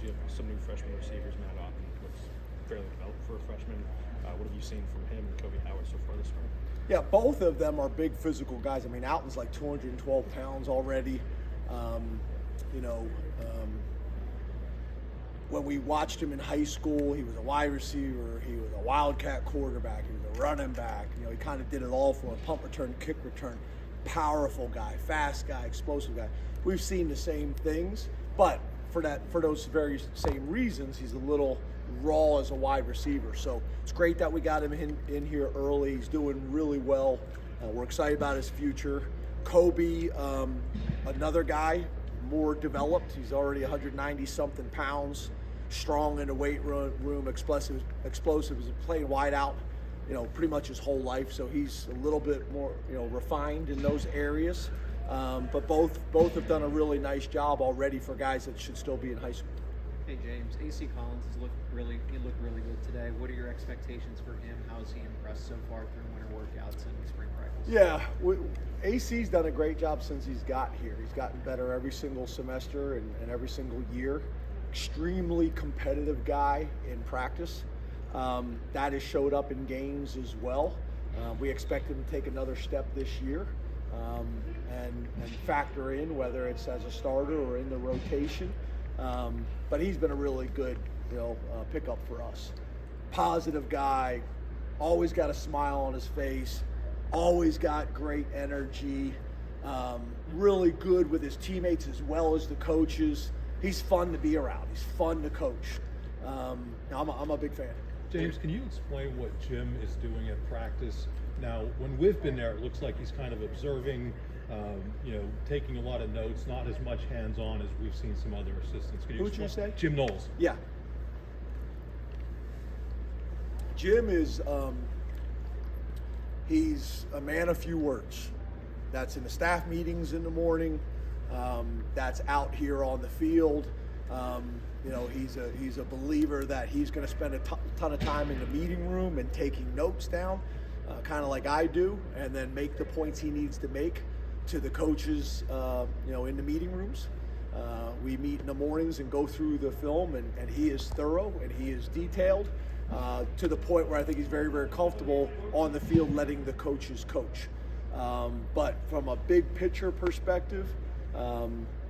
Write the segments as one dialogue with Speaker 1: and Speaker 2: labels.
Speaker 1: You have some new freshman receivers. Matt Otten looks fairly developed for a freshman. What have you seen from him and Kobe Howard so far this spring?
Speaker 2: Yeah, both of them are big physical guys. I mean, Alton's like 212 pounds already. When we watched him in high school, he was a wide receiver, he was a wildcat quarterback, he was a running back. You know, he kind of did it all for a punt return, kick return. Powerful guy, fast guy, explosive guy. We've seen the same things, but for those very same reasons, he's a little raw as a wide receiver. So it's great that we got him in here early. He's doing really well. We're excited about his future. Kobe, another guy, more developed. He's already 190-something pounds, strong in the weight room, explosive. He's playing wide out, pretty much his whole life. So he's a little bit more, refined in those areas. But both have done a really nice job already for guys that should still be in high school.
Speaker 3: Hey James, AC Collins looked really good today. What are your expectations for him? How has he impressed so far through winter workouts and spring practice?
Speaker 2: Yeah, AC's done a great job since he's got here. He's gotten better every single semester and every single year. Extremely competitive guy in practice. That has showed up in games as well. We expect him to take another step this year and factor in whether it's as a starter or in the rotation. But he's been a really good, pickup for us. Positive guy, always got a smile on his face, always got great energy, really good with his teammates as well as the coaches. He's fun to be around. He's fun to coach. I'm a big fan.
Speaker 4: James, can you explain what Jim is doing at practice? Now, when we've been there, it looks like he's kind of observing, taking a lot of notes, not as much hands-on as we've seen some other assistants. Can you
Speaker 2: Who'd you say?
Speaker 4: Jim Knowles.
Speaker 2: Yeah. Jim is, he's a man of few words. That's in the staff meetings in the morning. That's out here on the field. He's a believer that he's going to spend a ton of time in the meeting room and taking notes down, kind of like I do, and then make the points he needs to make to the coaches, in the meeting rooms. We meet in the mornings and go through the film, and he is thorough and he is detailed to the point where I think he's very, very comfortable on the field letting the coaches coach. But from a big picture perspective,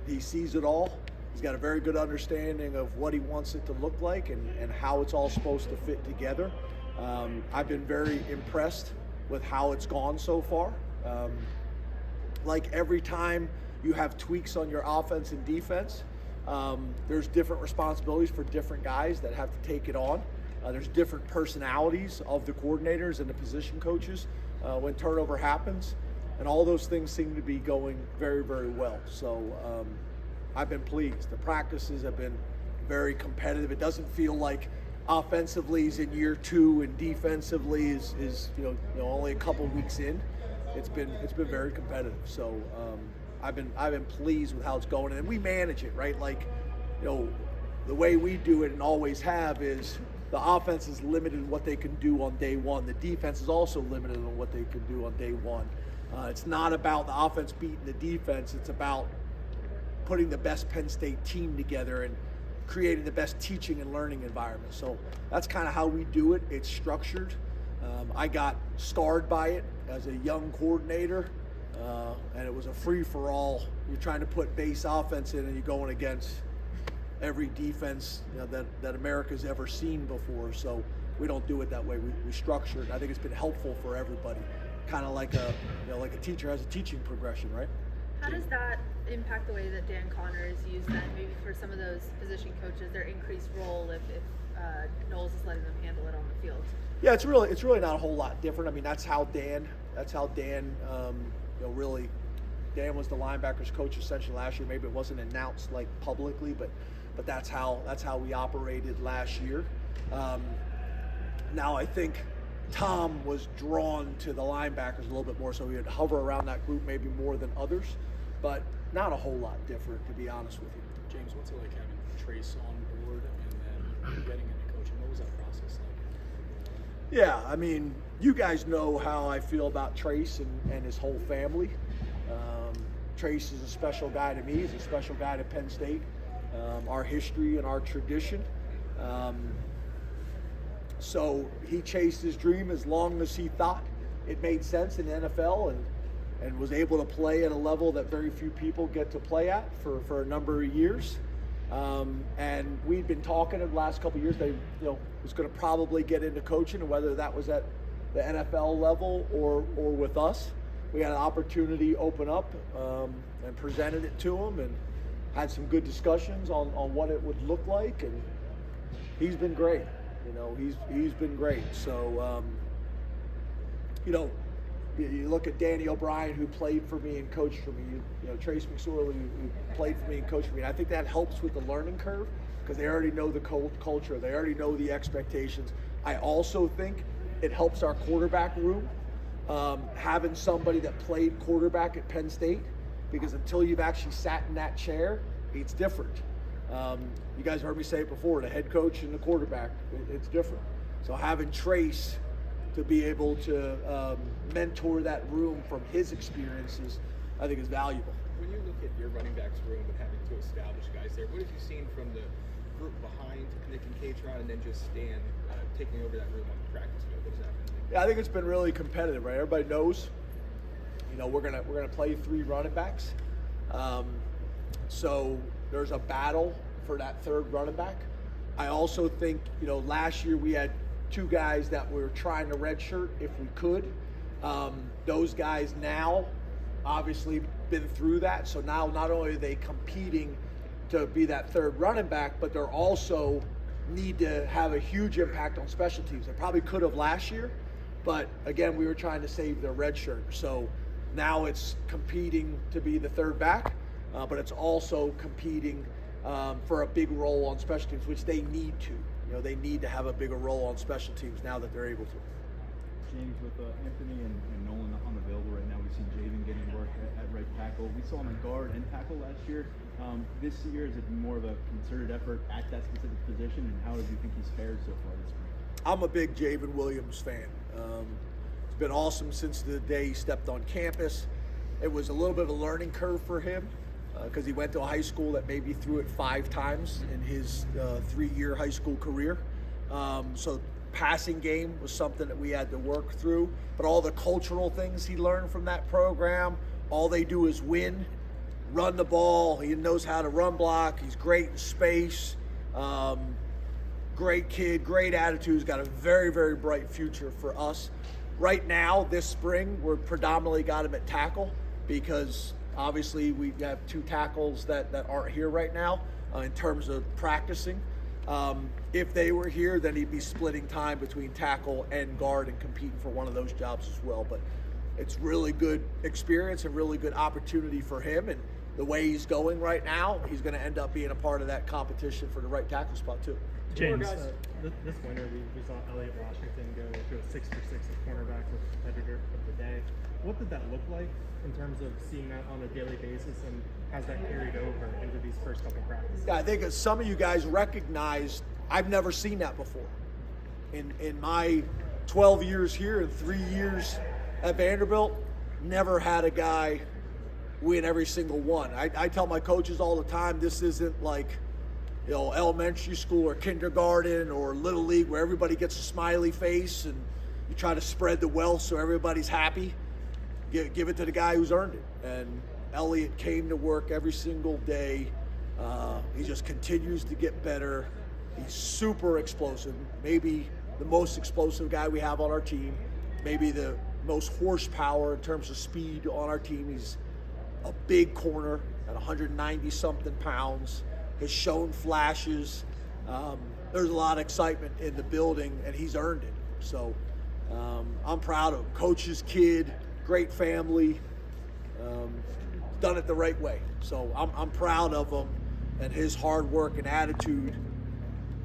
Speaker 2: he sees it all. He's got a very good understanding of what he wants it to look like and how it's all supposed to fit together. I've been very impressed with how it's gone so far. Like every time you have tweaks on your offense and defense, there's different responsibilities for different guys that have to take it on. There's different personalities of the coordinators and the position coaches when turnover happens, and all those things seem to be going very, very well. So I've been pleased. The practices have been very competitive. It doesn't feel like offensively is in year two and defensively is only a couple weeks in. It's been very competitive. So I've been pleased with how it's going, and we manage it right. Like the way we do it and always have is the offense is limited in what they can do on day one. The defense is also limited on what they can do on day one. It's not about the offense beating the defense. It's about putting the best Penn State team together and creating the best teaching and learning environment. So that's kind of how we do it. It's structured. I got scarred by it as a young coordinator, and it was a free-for-all. You're trying to put base offense in, and you're going against every defense that America's ever seen before. So we don't do it that way. We structure it. I think it's been helpful for everybody. Kind of like a teacher has a teaching progression, right?
Speaker 5: How does that impact the way that Dan Connor is used then? Maybe for some of those position coaches, their increased role if Knowles is letting them handle it on the field?
Speaker 2: Yeah, it's really not a whole lot different. I mean, Dan was the linebackers coach essentially last year. Maybe it wasn't announced like publicly, but that's how we operated last year. Now I think Tom was drawn to the linebackers a little bit more, so he would hover around that group maybe more than others, but not a whole lot different, to be honest with you.
Speaker 1: James, what's it like having Trace on board and then getting into coaching? What was that process like?
Speaker 2: Yeah, I mean, you guys know how I feel about Trace and his whole family. Trace is a special guy to me. He's a special guy to Penn State. our history and our tradition. So he chased his dream as long as he thought it made sense in the NFL, and was able to play at a level that very few people get to play at for a number of years. And we'd been talking in the last couple of years that was going to probably get into coaching, and whether that was at the NFL level or with us. We had an opportunity open up and presented it to him, and had some good discussions on what it would look like, and he's been great. He's been great. So you look at Danny O'Brien, who played for me and coached for me. Trace McSorley, who played for me and coached for me. And I think that helps with the learning curve, because they already know the culture. They already know the expectations. I also think it helps our quarterback room, having somebody that played quarterback at Penn State, because until you've actually sat in that chair, it's different. You guys heard me say it before, the head coach and the quarterback, it's different. So having Trace to be able to mentor that room from his experiences, I think is valuable.
Speaker 6: When you look at your running backs room and having to establish guys there, what have you seen from the group behind Nick and Katron, and then just Stan taking over that room on the practice field? What does that mean?
Speaker 2: Yeah, I think it's been really competitive, right? Everybody knows, we're gonna play 3 running backs. So there's a battle for that third running back. I also think, last year we had 2 guys that were trying to redshirt if we could. Those guys now obviously been through that. So now not only are they competing to be that third running back, but they're also need to have a huge impact on special teams. They probably could have last year, but again, we were trying to save their red shirt. So now it's competing to be the third back, but it's also competing for a big role on special teams, which they need to. They need to have a bigger role on special teams now that they're able to.
Speaker 7: James, with Anthony and Nolan unavailable right now, we've seen Javin getting work at right tackle. We saw him at guard and tackle last year. This year, is it more of a concerted effort at that specific position, and how do you think he's fared so far this spring?
Speaker 2: I'm a big Javin Williams fan. It's been awesome since the day he stepped on campus. It was a little bit of a learning curve for him, because he went to a high school that maybe threw it 5 times in his 3-year high school career. So passing game was something that we had to work through, but all the cultural things he learned from that program, all they do is win, run the ball. He knows how to run block. He's great in space. Great kid, great attitude. He's got a very, very bright future for us. Right now, this spring, we're predominantly got him at tackle, because obviously we have 2 tackles that aren't here right now in terms of practicing. If they were here, then he'd be splitting time between tackle and guard and competing for one of those jobs as well. But it's really good experience and really good opportunity for him. And the way he's going right now, he's going to end up being a part of that competition for the right tackle spot too.
Speaker 8: James, this winter we saw Elliott Washington go to a 6-for-6 at cornerback with competitor of the day. What did that look like in terms of seeing that on a daily basis, and has that carried over into these first couple practices?
Speaker 2: Yeah, I think as some of you guys recognize, I've never seen that before. In my 12 years here and 3 years at Vanderbilt, never had a guy win every single one. I tell my coaches all the time, this isn't like elementary school or kindergarten or little league where everybody gets a smiley face and you try to spread the wealth so everybody's happy. Give it to the guy who's earned it. And Elliott came to work every single day. He just continues to get better. He's super explosive, maybe the most explosive guy we have on our team, maybe the most horsepower in terms of speed on our team. He's a big corner at 190-something pounds, has shown flashes. There's a lot of excitement in the building, and he's earned it. So I'm proud of him. Coach's kid, great family, done it the right way. So I'm proud of him, and his hard work and attitude,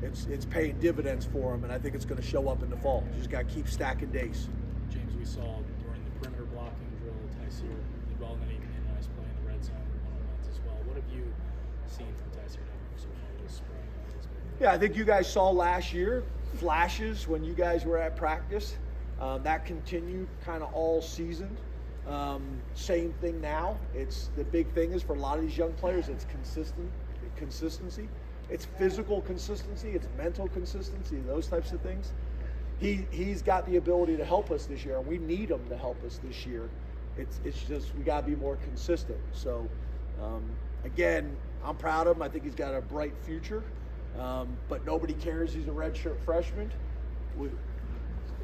Speaker 2: it's paying dividends for him, and I think it's going to show up in the fall. You just got to keep stacking days.
Speaker 1: James, we saw during the perimeter blocking drill, Tyser did well, and then he nice play in the red zone one-on-ones as well. What have you seen from Tyser so far this spring?
Speaker 2: Yeah, I think you guys saw last year flashes when you guys were at practice. That continued kind of all season. Same thing now. It's the big thing is for a lot of these young players, it's consistent consistency. It's physical consistency. It's mental consistency. Those types of things. He's got the ability to help us this year, and we need him to help us this year. It's just we got to be more consistent. So again, I'm proud of him. I think he's got a bright future. But nobody cares he's a redshirt freshman.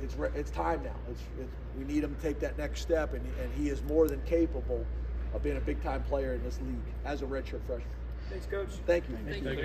Speaker 2: It's time now. We need him to take that next step, and he is more than capable of being a big time player in this league as a redshirt freshman.
Speaker 3: Thanks, Coach.
Speaker 2: Thank you.
Speaker 5: Thank you.